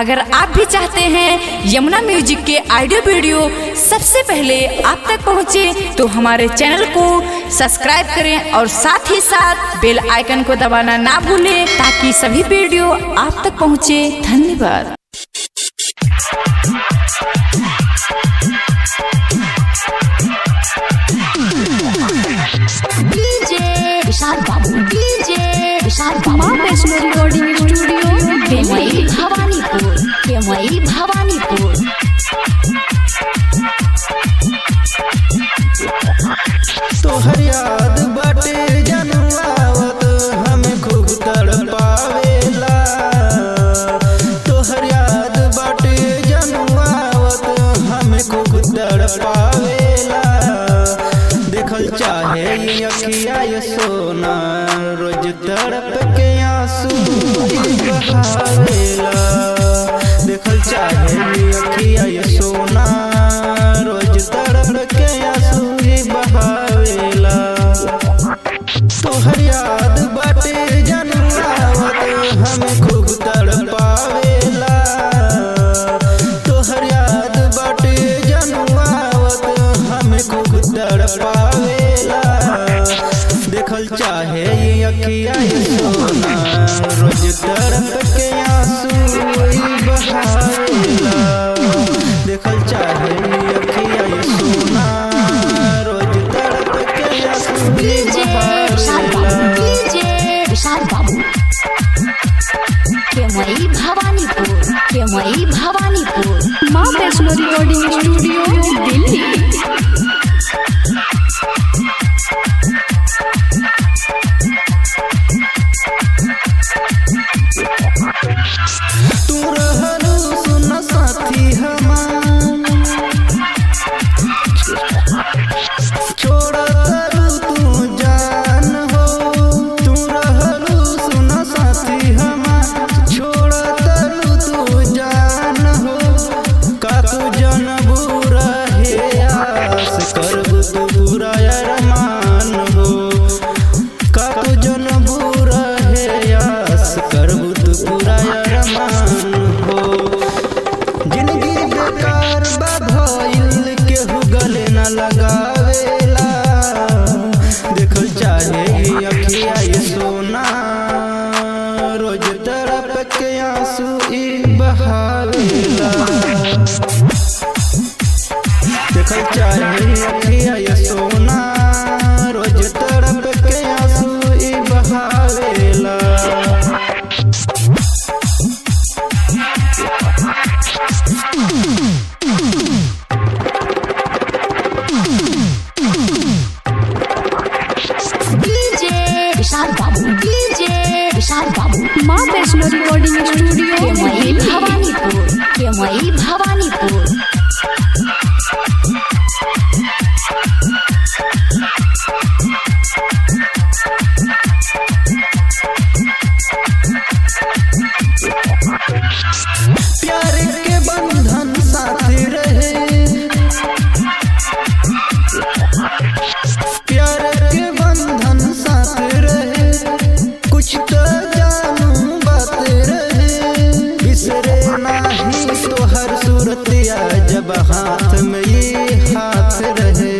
अगर आप भी चाहते हैं यमुना म्यूजिक के ऑडियो वीडियो सबसे पहले आप तक पहुंचे, तो हमारे चैनल को सब्सक्राइब करें और साथ ही साथ बेल आइकन को दबाना ना भूलें, ताकि सभी वीडियो आप तक पहुंचे। धन्यवाद। माँ वैष्णो रिकॉर्डिंग स्टूडियो भवानीपुर। तोहर याद बाटे जनुआवत हमें खूब तड़पावेला। तोहर याद बाटे जनुआवत हमें खूब तड़पावेला। देखल चाहे ये अखिया ये सोना, रोज तड़प के आंसू बहावेला। देखल चाहे ये अखिया ये सोना, रोज तड़प के आंसू बहावेला। तोहर याद बाटे जनुआवत हमें खूब तड़पावेला। तोहर याद बाटे जनुआवत हमें खूब तड़पावेला। देखल चाहे ये अखिया ये सोना, रोज तड़प के आंसू बहावेला। देखल चाहे ये अखिया ये सोना, रोज तड़प के आंसू बहावेला। भवानीपुर। माँ वैष्णो रिकॉर्डिंग स्टूडियो दिल्ली। तू रहलू सुन साथी हमार, छोड़ करू तू जान हो। तू रहलू सुन साथी हमार, छोड़ करू तू जान हो। काकू जनबू रहे आस, करबू तू बुरा अरमान हो। काकू जनबू रहे आस, करबू तू बुरा अरमान हो। जिंदगी बेकार बा भइल, केहू गले न लगावेला। देखल चाहे ये अखिया ये सोना, रोज तड़प के आंसू बहावेला। देखल चाहे ये अखिया ये सोना, रोज तड़प के आंसू बहावेला। माँ वैष्णो रिकॉर्डिंग स्टूडियो भवानीपुर। प्यार के बंधन साथ रहे, प्यार के बंधन साथ रहे। कुछ तो जानू बात रहे, बिसरे नाही तोहर सूरतिया जब हाथ में ये हाथ रहे।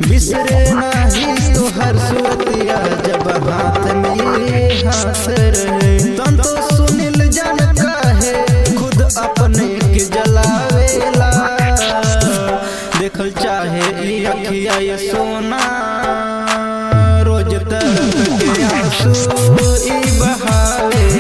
बिसरे नाही तोहर सूरतिया जब हाथ में ये हाथ रहे। तन तो सुनिल जन काहे खुद अपने के जलावेला। देखल चाहे ये अखिया ये सोना, रोज तड़प के आंसू बहावे।